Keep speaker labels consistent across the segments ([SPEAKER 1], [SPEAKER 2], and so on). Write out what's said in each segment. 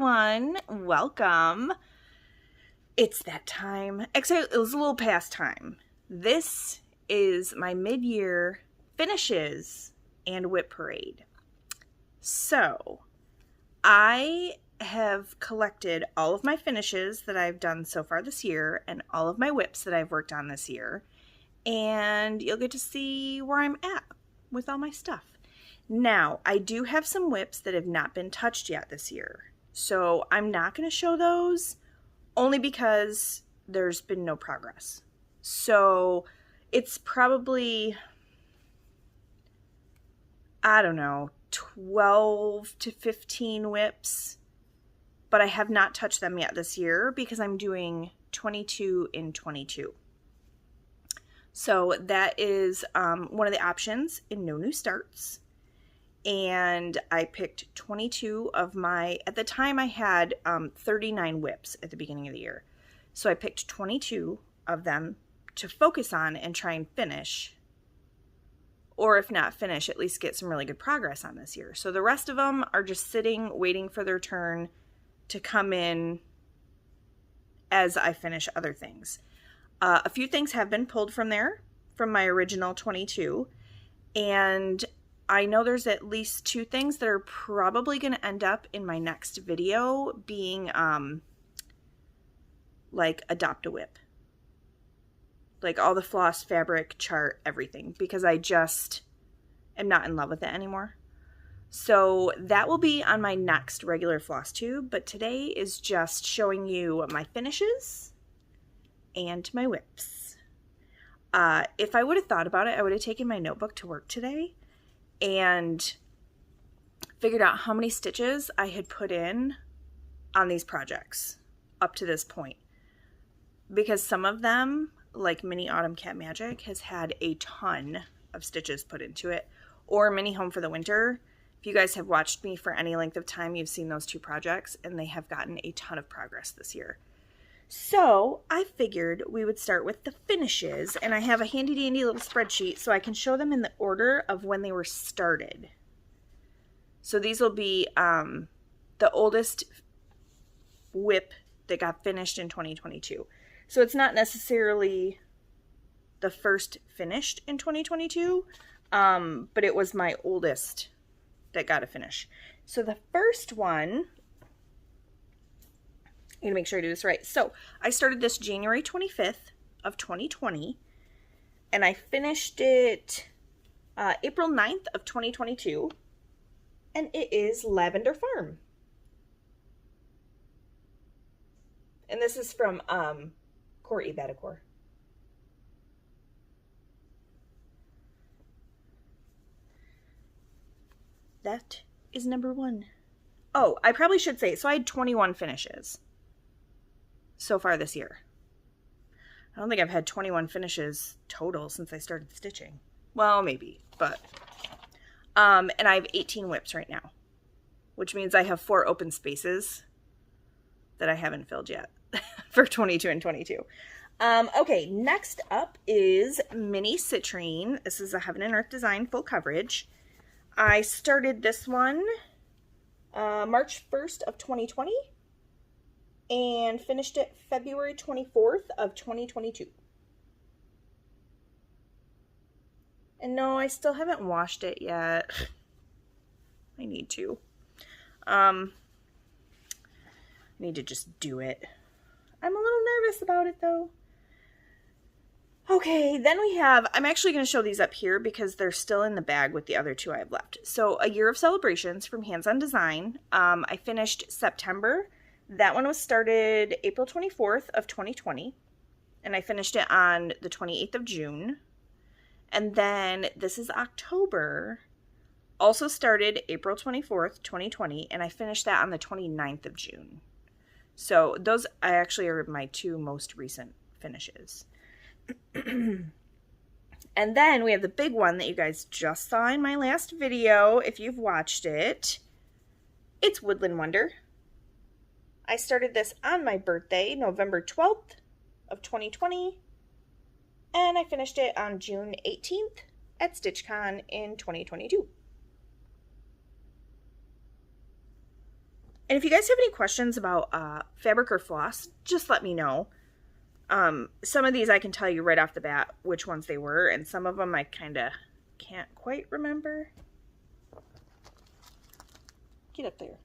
[SPEAKER 1] everyone. Welcome. It's that time. Actually, it was a little past time. This is my mid-year finishes and WIP parade. So, I have collected all of my finishes that I've done so far this year and all of my WIPs that I've worked on this year. And you'll get to see where I'm at with all my stuff. Now, I do have some WIPs that have not been touched yet this year. So I'm not going to show those only because there's been no progress. So it's probably, I don't know, 12 to 15 WIPs. But I have not touched them yet this year because I'm doing 22 in 22. So that is one of the options in No New Starts. And I picked 22 of my, at the time I had 39 WIPs at the beginning of the year. So I picked 22 of them to focus on and try and finish. Or if not finish, at least get some really good progress on this year. So the rest of them are just sitting, waiting for their turn to come in as I finish other things. A few things have been pulled from there, from my original 22. And I know there's at least 2 things that are probably going to end up in my next video being, like, adopt a WIP. Like, all the floss, fabric, chart, everything. Because I just am not in love with it anymore. So that will be on my next regular Flosstube. But today is just showing you my finishes and my WIPs. If I would have thought about it, I would have taken my notebook to work today and figured out how many stitches I had put in on these projects up to this point. Because some of them, like Mini Autumn Cat Magic, has had a ton of stitches put into it. Or Mini Home for the Winter. If you guys have watched me for any length of time, you've seen those 2 projects, and they have gotten a ton of progress this year. So I figured we would start with the finishes, and I have a handy dandy little spreadsheet so I can show them in the order of when they were started. So these will be the oldest WIP that got finished in 2022. So it's not necessarily the first finished in 2022, but it was my oldest that got a finish. So the first one, I'm going to make sure I do this right. So I started this January 25th of 2020, and I finished it April 9th of 2022, and it is Lavender Farm. And this is from Courtney Badicor. That is number 1. Oh, I probably should say, so I had 21 finishes so far this year. I don't think I've had 21 finishes total since I started stitching. Well, maybe, but and I have 18 WIPs right now, which means I have 4 open spaces that I haven't filled yet for 22 and 22. Okay, next up is Mini Citrine. This is a Heaven and Earth design full coverage. I started this one March 1st of 2020 and finished it February 24th of 2022. And no, I still haven't washed it yet. I need to. I need to just do it. I'm a little nervous about it though. Okay, then we have, I'm actually going to show these up here because they're still in the bag with the other 2 I have left. So, A Year of Celebrations from Hands On Design. I finished September. That one was started April 24th of 2020. And I finished it on the 28th of June. And then this is October. Also started April 24th, 2020. And I finished that on the 29th of June. So, those I actually are my 2 most recent finishes. And then we have the big one that you guys just saw in my last video, if you've watched it. It's Woodland Wonder. I started this on my birthday, November 12th of 2020, and I finished it on June 18th at StitchCon in 2022. And if you guys have any questions about fabric or floss, just let me know. Some of these I can tell you right off the bat which ones they were, and some of them I kind of can't quite remember. Get up there.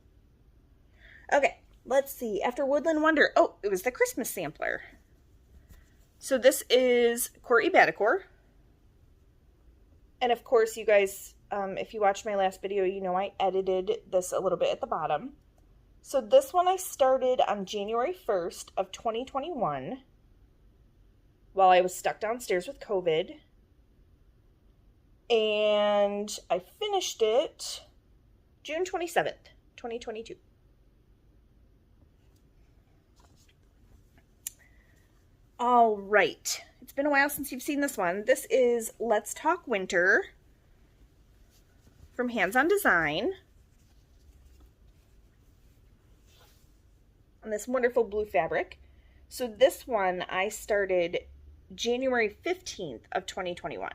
[SPEAKER 1] Okay, let's see. After Woodland Wonder, oh, it was the Christmas sampler. So this is Courtney Badacore. And of course, you guys, if you watched my last video, you know I edited this a little bit at the bottom. So this one I started on January 1st of 2021 while I was stuck downstairs with COVID. And I finished it June 27th, 2022. All right. It's been a while since you've seen this one. This is Let's Talk Winter from Hands On Design. On this wonderful blue fabric. So this one I started January 15th of 2021.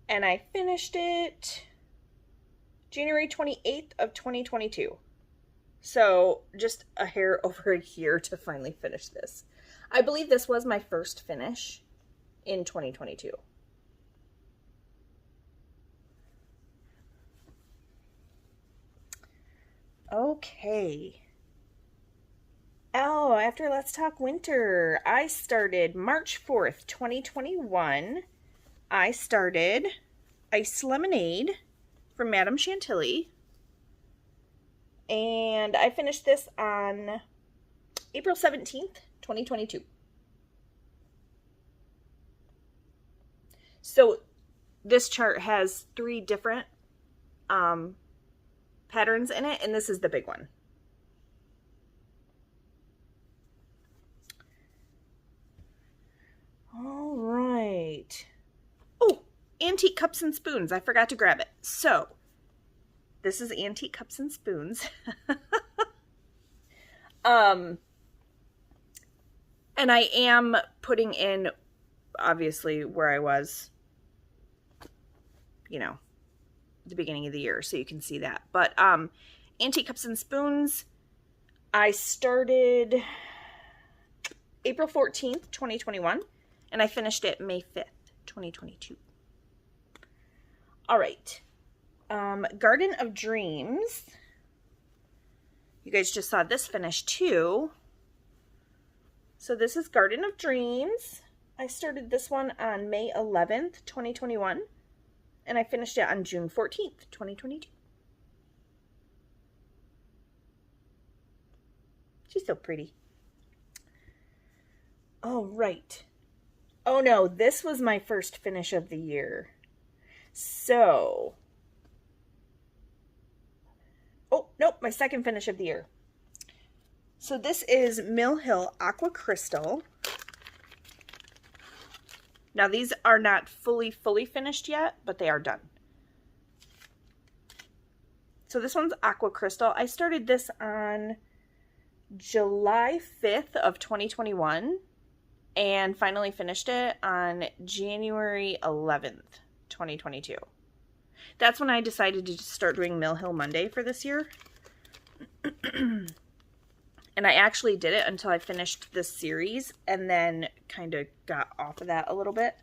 [SPEAKER 1] And I finished it January 28th of 2022. So just a hair over a year to finally finish this. I believe this was my first finish in 2022. Okay. Oh, after Let's Talk Winter, I started March 4th, 2021. I started Ice Lemonade from Madame Chantilly. And I finished this on April 17th, 2022. So this chart has 3 different patterns in it, and this is the big one. All right. Oh, antique cups and spoons. I forgot to grab it. So this is antique cups and spoons. And I am putting in, obviously, where I was, you know, the beginning of the year, so you can see that. But antique cups and spoons, I started April 14th, 2021. And I finished it May 5th, 2022. All right. Garden of Dreams. You guys just saw this finish too. So this is Garden of Dreams. I started this one on May 11th, 2021. And I finished it on June 14th, 2022. She's so pretty. All right. Oh no, this was my first finish of the year. So, oh, nope, my second finish of the year. So this is Mill Hill Aqua Crystal. Now these are not fully finished yet, but they are done. So this one's Aqua Crystal. I started this on July 5th of 2021. And finally finished it on January 11th, 2022. That's when I decided to start doing Mill Hill Monday for this year. And I actually did it until I finished this series and then kind of got off of that a little bit.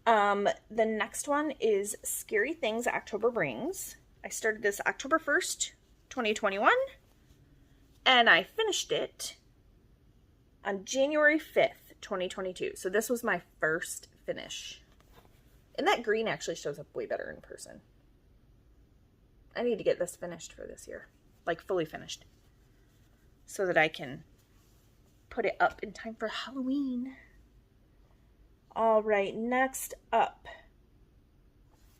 [SPEAKER 1] The next one is Scary Things October Brings. I started this October 1st, 2021. And I finished it on January 5th. 2022. So this was my first finish. And that green actually shows up way better in person. I need to get this finished for this year. Like fully finished. So that I can put it up in time for Halloween. All right, next up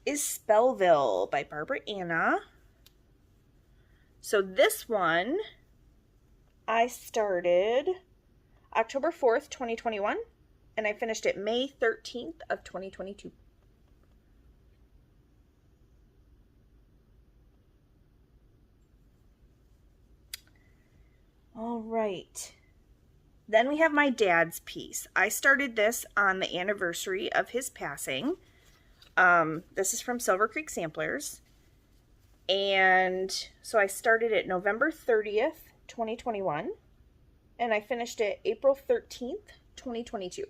[SPEAKER 1] is Spellville by Barbara Anna. So this one I started October 4th, 2021, and I finished it May 13th of 2022. All right. Then we have my dad's piece. I started this on the anniversary of his passing. This is from Silver Creek Samplers. And so I started it November 30th, 2021, and I finished it April 13th, 2022.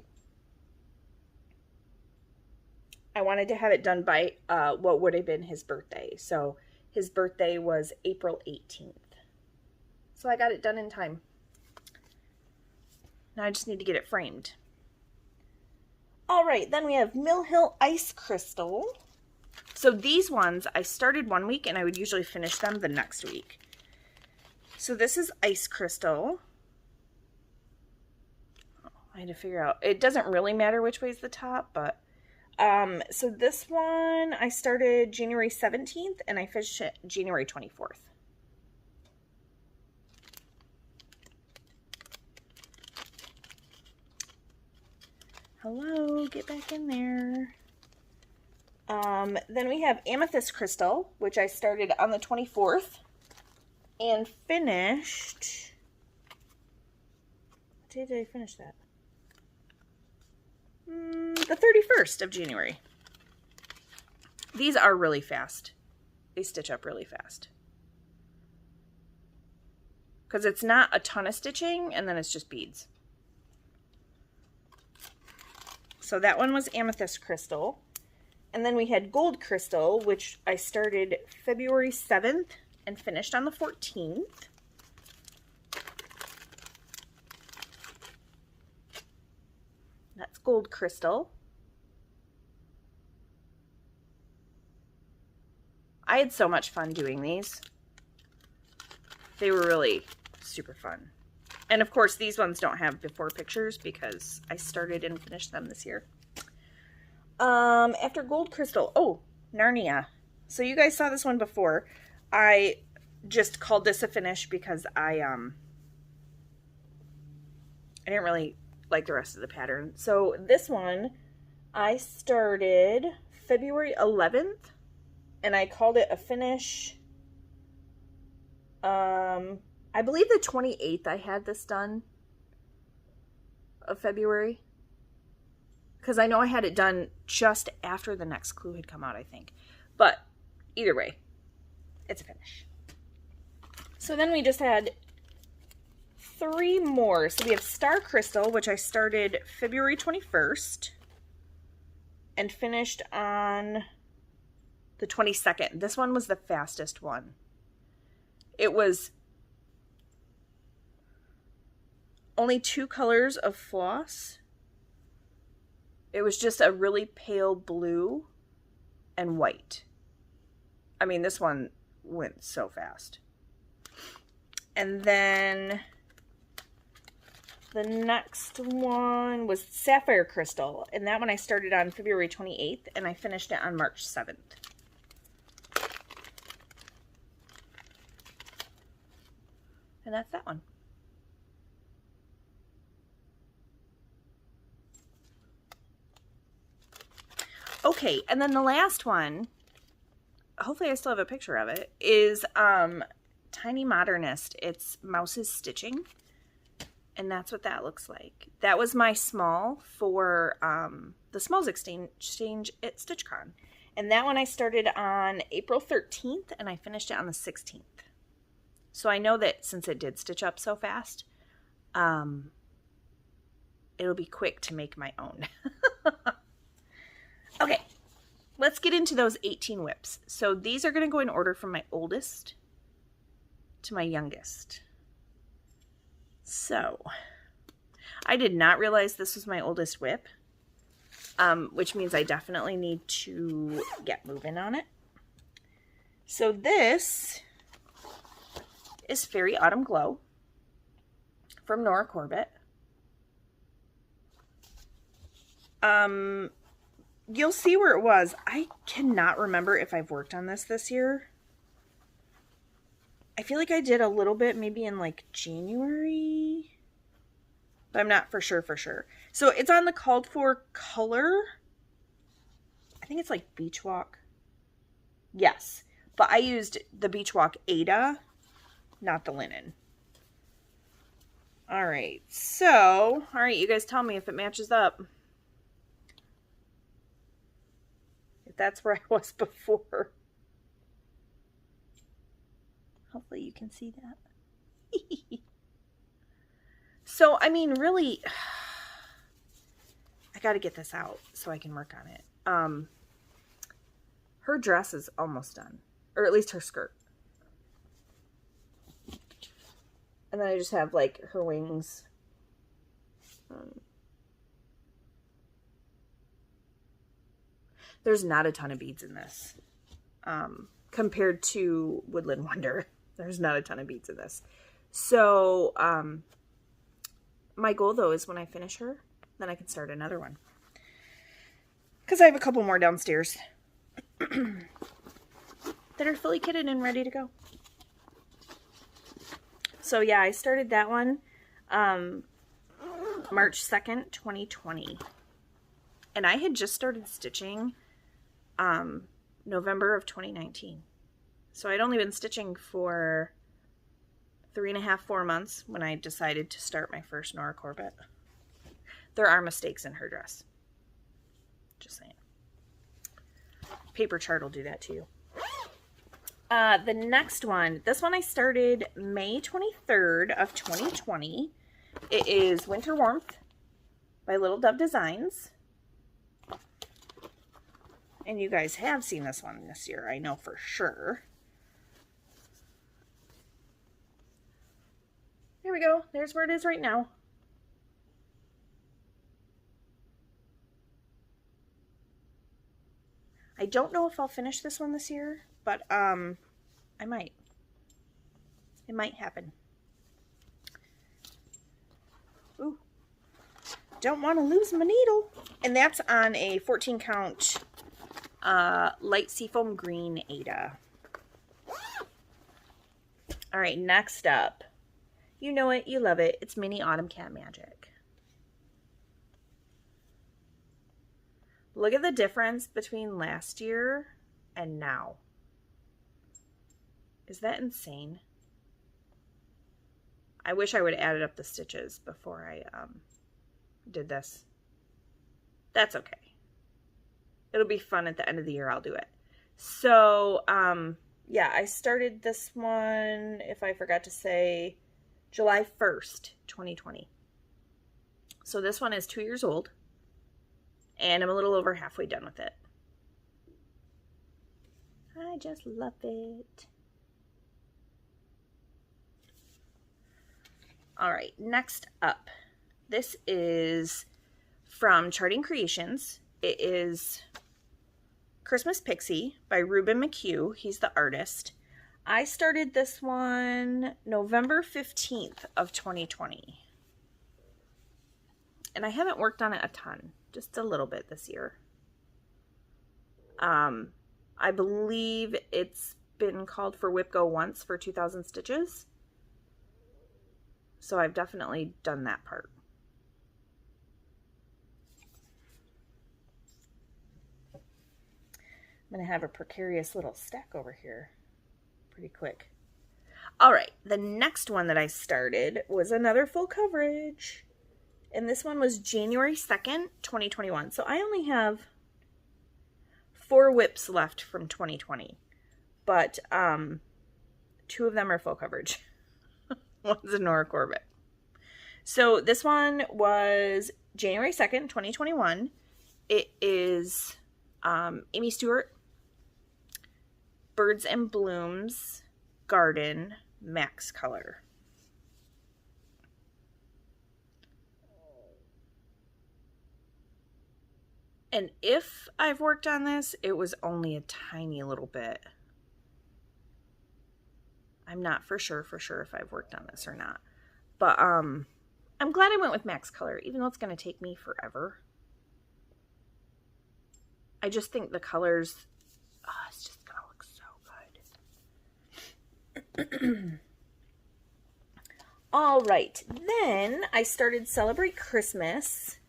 [SPEAKER 1] I wanted to have it done by what would have been his birthday. So his birthday was April 18th. So I got it done in time. Now I just need to get it framed. All right, then we have Mill Hill Ice Crystal. So these ones, I started one week and I would usually finish them the next week. So this is Ice Crystal. Oh, I had to figure out, it doesn't really matter which way is the top, but so this one I started January 17th and I finished it January 24th. Hello, get back in there. Then we have Amethyst Crystal, which I started on the 24th and finished. What day did I finish that? The 31st of January. These are really fast. They stitch up really fast. Because it's not a ton of stitching and then it's just beads. So that one was Amethyst Crystal. And then we had Gold Crystal, which I started February 7th and finished on the 14th. That's Gold Crystal. I had so much fun doing these. They were really super fun. And of course, these ones don't have before pictures because I started and finished them this year. After Gold Crystal, oh, Narnia. So you guys saw this one before. I just called this a finish because I didn't really like the rest of the pattern. So this one, I started February 11th, and I called it a finish. I believe the 28th I had this done of February. Because I know I had it done just after the next clue had come out, I think. But either way, it's a finish. So then we just had 3 more. So we have Star Crystal, which I started February 21st and finished on the 22nd. This one was the fastest one. It was only 2 colors of floss. It was just a really pale blue and white. I mean, this one went so fast. And then the next one was Sapphire Crystal. And that one I started on February 28th and I finished it on March 7th. And that's that one. Okay, and then the last one, hopefully I still have a picture of it, is Tiny Modernist. It's Mouse's Stitching, and that's what that looks like. That was my small for the Smalls Exchange at StitchCon. And that one I started on April 13th, and I finished it on the 16th. So I know that since it did stitch up so fast, it'll be quick to make my own. Okay, let's get into those 18 WIPs. So these are going to go in order from my oldest to my youngest. So I did not realize this was my oldest WIP, which means I definitely need to get moving on it. So this is Fairy Autumn Glow from Nora Corbett. You'll see where it was. I cannot remember if I've worked on this year. I feel like I did a little bit maybe in like January, but I'm not for sure. So it's on the called for color. I think it's like Beach Walk. Yes, but I used the Beach Walk Ada, not the linen. All right, so, all right, you guys tell me if it matches up. If that's where I was before. Hopefully you can see that. So, I mean, really, I got to get this out so I can work on it. Her dress is almost done, or at least her skirt. And then I just have, like, her wings. There's not a ton of beads in this. Compared to Woodland Wonder, there's not a ton of beads in this. So, my goal, though, is when I finish her, then I can start another one. Because I have a couple more downstairs that are fully kitted and ready to go. So, yeah, I started that one March 2nd, 2020. And I had just started stitching November of 2019. So I'd only been stitching for 3.5, 4 months when I decided to start my first Nora Corbett. There are mistakes in her dress. Just saying. Paper chart will do that to you. The next one, this one I started May 23rd of 2020. It is Winter Warmth by Little Dove Designs. And you guys have seen this one this year, I know for sure. There we go. There's where it is right now. I don't know if I'll finish this one this year, but I might. It might happen. Ooh. Don't want to lose my needle. And that's on a 14 count light seafoam green Ada. All right, next up. You know it, you love it. It's Mini Autumn Cat Magic. Look at the difference between last year and now. Is that insane? I wish I would have added up the stitches before I did this. That's okay. It'll be fun at the end of the year. I'll do it. So, yeah, I started this one, if I forgot to say, July 1st, 2020. So this one is 2 years old, and I'm a little over halfway done with it. I just love it. All right, next up. This is from Charting Creations. It is Christmas Pixie by Ruben McHugh. He's the artist. I started this one November 15th of 2020. And I haven't worked on it a ton, just a little bit this year. I believe it's been called for WIP Go once for 2,000 stitches. So I've definitely done that part. I'm going to have a precarious little stack over here pretty quick. All right, the next one that I started was another full coverage. And this one was January 2nd, 2021. So I only have 4 WIPs left from 2020. But 2 of them are full coverage. One's a Nora Corbett. So this one was January 2nd, 2021. It is Amy Stewart, Birds and Blooms, Garden, Max Color. And if I've worked on this, it was only a tiny little bit. I'm not for sure if I've worked on this or not. But I'm glad I went with Max Color, even though it's going to take me forever. I just think the colors, it's just going to look so good. All right, then I started Celebrate Christmas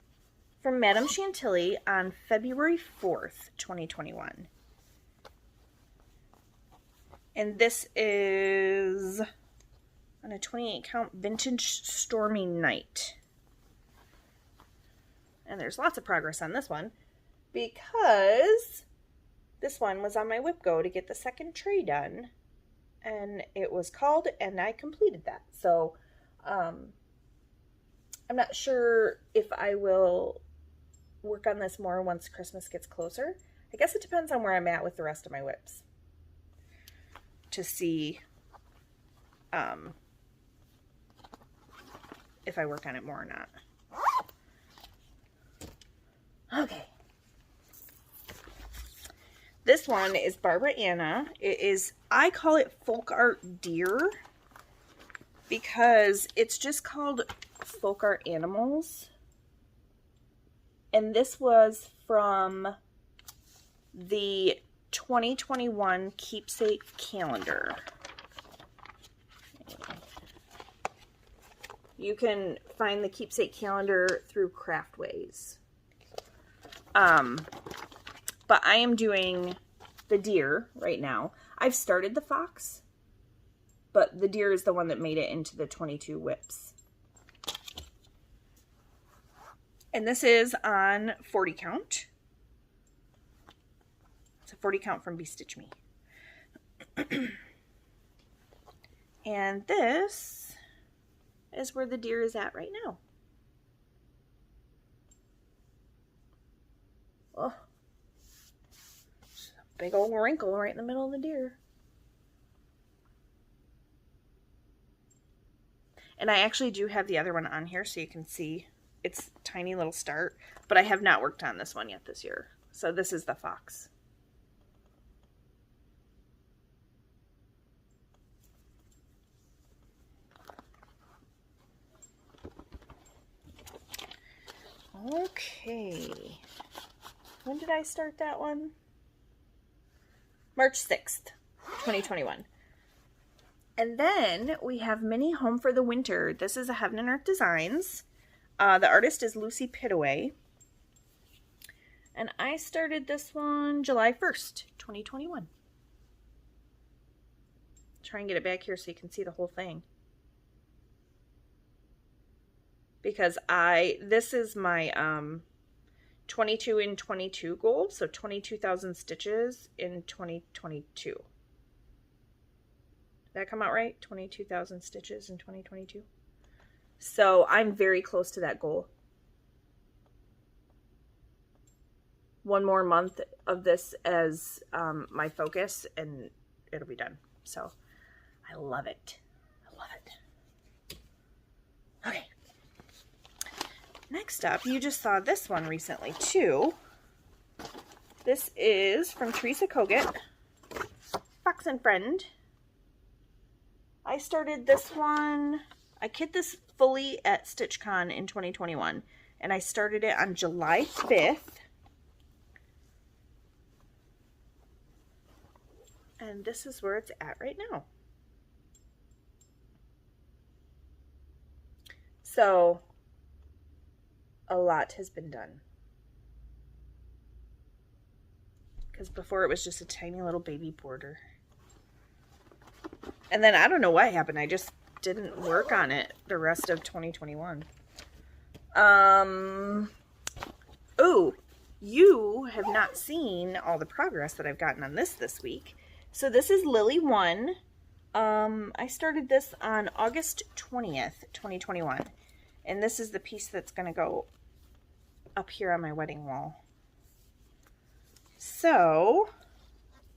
[SPEAKER 1] from Madame Chantilly on February 4th, 2021. And this is on a 28 count Vintage Stormy Night. And there's lots of progress on this one because this one was on my WIP Go to get the second tray done and it was called, and I completed that. So I'm not sure if I will work on this more once Christmas gets closer. I guess it depends on where I'm at with the rest of my WIPs to see if I work on it more or not. Okay. This one is Barbara Anna. It is, I call it Folk Art Deer because it's just called Folk Art Animals. And this was from the 2021 Keepsake Calendar. You can find the Keepsake Calendar through Craftways. But I am doing the deer right now. I've started the fox, but the deer is the one that made it into the 22 WIPs. And this is on 40 count. It's a 40 count from Bestitch Me. And this is where the deer is at right now. Oh, big old wrinkle right in the middle of the deer. And I actually do have the other one on here so you can see its tiny little start, but I have not worked on this one yet this year. So this is the fox. Okay. When did I start that one? March 6th, 2021. And then we have Mini Home for the Winter. This is a Heaven and Earth Designs. The artist is Lucy Pitaway. And I started this one July 1st, 2021. Try and get it back here so you can see the whole thing. Because this is my 22 in 22 goal, so 22,000 stitches in 2022. Did that come out right? 22,000 stitches in 2022. So I'm very close to that goal. One more month of this as my focus and it'll be done. So I love it. I love it. Okay. Next up, you just saw this one recently too. This is from Teresa Kogut, Fox and Friend. I started this one, I kit this fully at StitchCon in 2021, and I started it on July 5th. And this is where it's at right now. So a lot has been done. Because before it was just a tiny little baby border. And then I don't know what happened. I just didn't work on it the rest of 2021. Oh, you have not seen all the progress that I've gotten on this week. So this is Lily 1. I started this on August 20th, 2021. And this is the piece that's going to go up here on my wedding wall. So,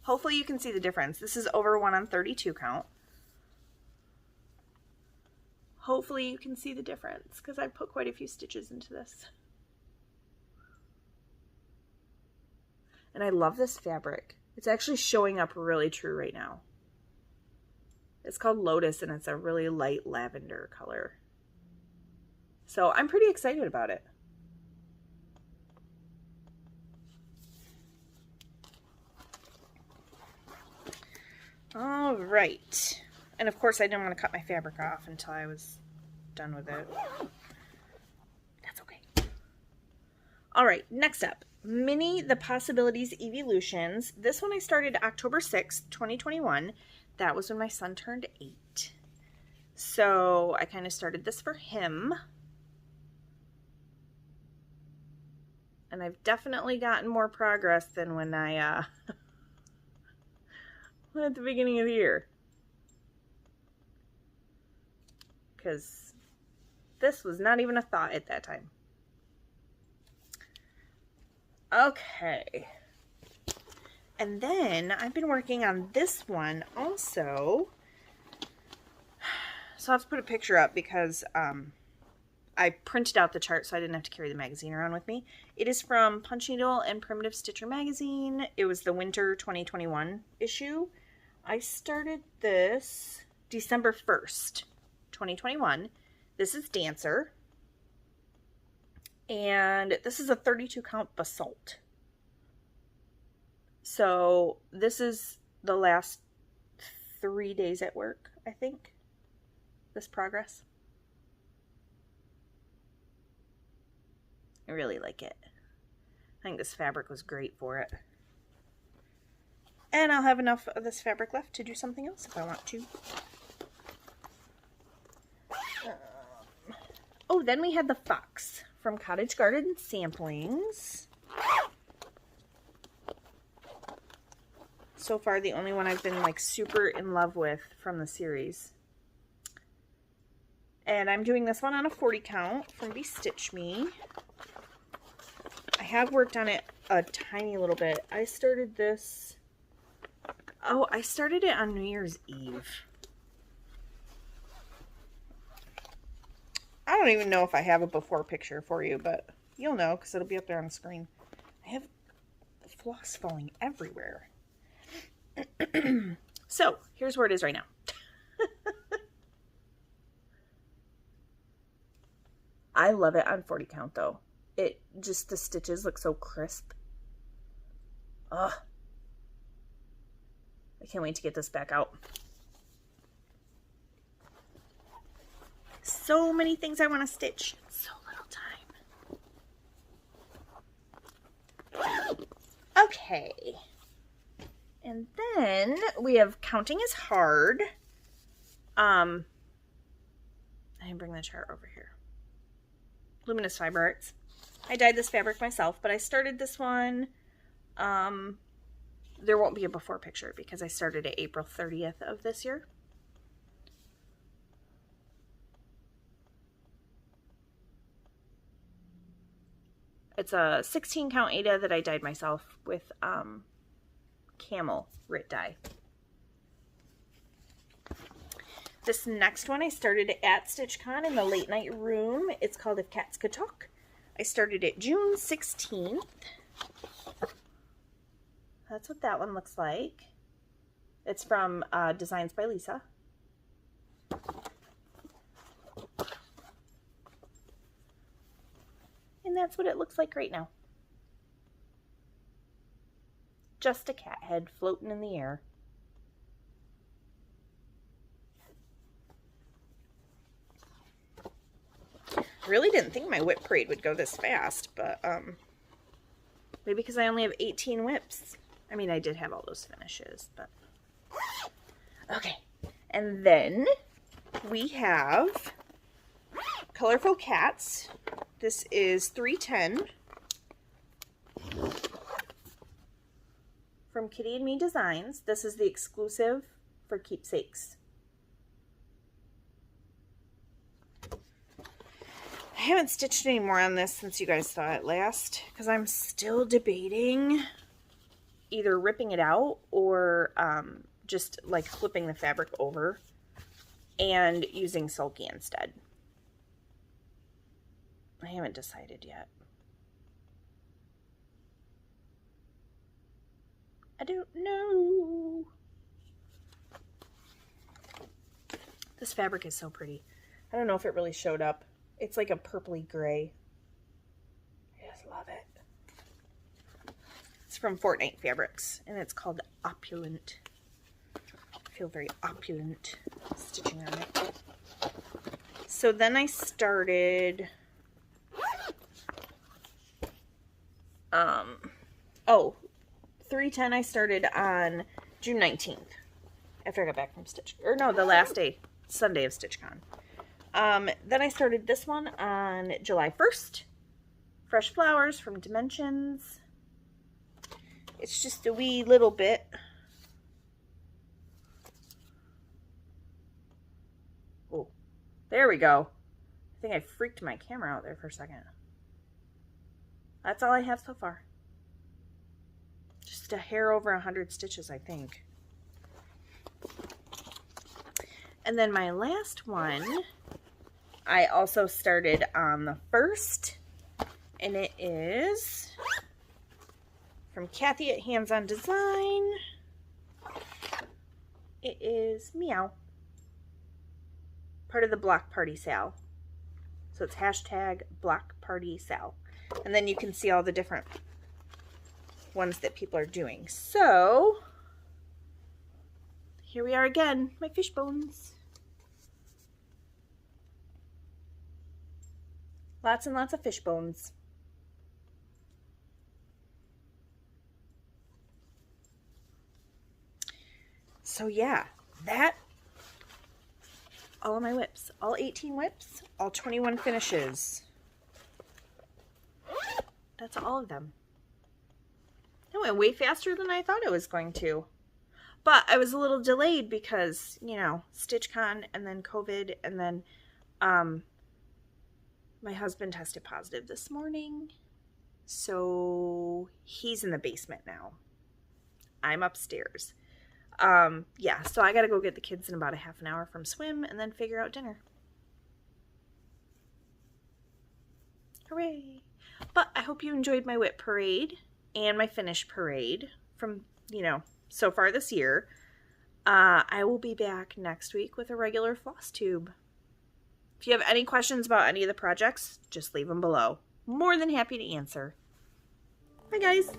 [SPEAKER 1] hopefully you can see the difference. This is over 1 on 32 count. Hopefully you can see the difference because I put quite a few stitches into this. And I love this fabric. It's actually showing up really true right now. It's called Lotus and it's a really light lavender color. So I'm pretty excited about it. All right. And of course I didn't want to cut my fabric off until I was done with it. That's okay. All right, next up, Mini The Possibilities Evolutions. This one I started October 6th, 2021. That was when my son turned 8. So I kind of started this for him. And I've definitely gotten more progress than when I at the beginning of the year. because this was not even a thought at that time. Okay. And then I've been working on this one also. So I'll have to put a picture up because I printed out the chart so I didn't have to carry the magazine around with me. It is from Punch Needle and Primitive Stitcher magazine. It was the winter 2021 issue. I started this December 1st, 2021. This is Dancer. And this is a 32 count basalt. So this is the last 3 days at work, I think. This progress. I really like it. I think this fabric was great for it. And I'll have enough of this fabric left to do something else if I want to. Oh, then we had the fox from Cottage Garden Samplings. So far, the only one I've been like super in love with from the series. And I'm doing this one on a 40 count from Be Stitch Me. I have worked on it a tiny little bit. I started this... Oh, I started it on New Year's Eve. I don't even know if I have a before picture for you, but you'll know because it'll be up there on the screen. I have floss falling everywhere. So, here's where it is right now. I love it on 40 count though. It just, the stitches look so crisp. Ugh. I can't wait to get this back out. So many things I want to stitch. So little time. Okay. And then we have Counting is Hard. I didn't bring the chart over here. Luminous Fiber Arts. I dyed this fabric myself, but I started this one. There won't be a before picture because I started it April 30th of this year. It's a 16 count Aida that I dyed myself with camel Rit dye. This next one I started at StitchCon in the late night room. It's called If Cats Could Talk. I started it June 16th. That's what that one looks like. It's from Designs by Lisa. And that's what it looks like right now. Just a cat head floating in the air. Really didn't think my WIP parade would go this fast, but maybe because I only have 18 WIPs. I mean, I did have all those finishes, but okay. And then we have Colorful Cats. This is 310 from Kitty and Me Designs. This is the exclusive for Keepsakes. I haven't stitched any more on this since you guys saw it last because I'm still debating either ripping it out or just like flipping the fabric over and using Sulky instead. I haven't decided yet. I don't know. This fabric is so pretty. I don't know if it really showed up. It's like a purpley gray. I just love it. It's from Fortnite Fabrics, and it's called Opulent. I feel very opulent stitching on it. So then I started... 310 I started on June 19th. After I got back from Stitch... Or no, the last day. Sunday of StitchCon. Then I started this one on July 1st. Fresh Flowers from Dimensions. It's just a wee little bit. Oh, There we go. I think I freaked my camera out there for a second. That's all I have so far. Just a hair over 100 stitches, I think. And then my last one, I also started on the 1st, and it is from Kathy at Hands On Design. It is Meow. Part of the Block Party Sale. So it's hashtag Block Party Sale. And then you can see all the different ones that people are doing. So here we are again, my fish bones. Lots and lots of fish bones. So yeah, that, all of my WIPs, all 18 WIPs, all 21 finishes. That's all of them. It went way faster than I thought it was going to. But I was a little delayed because, you know, StitchCon and then COVID, and then my husband tested positive this morning. So he's in the basement now. I'm upstairs. Yeah, so I gotta go get the kids in about a half an hour from swim and then figure out dinner. Hooray! But I hope you enjoyed my WIP parade and my finish parade from, you know, so far this year. I will be back next week with a regular Flosstube. If you have any questions about any of the projects, just leave them below. More than happy to answer. Bye, guys.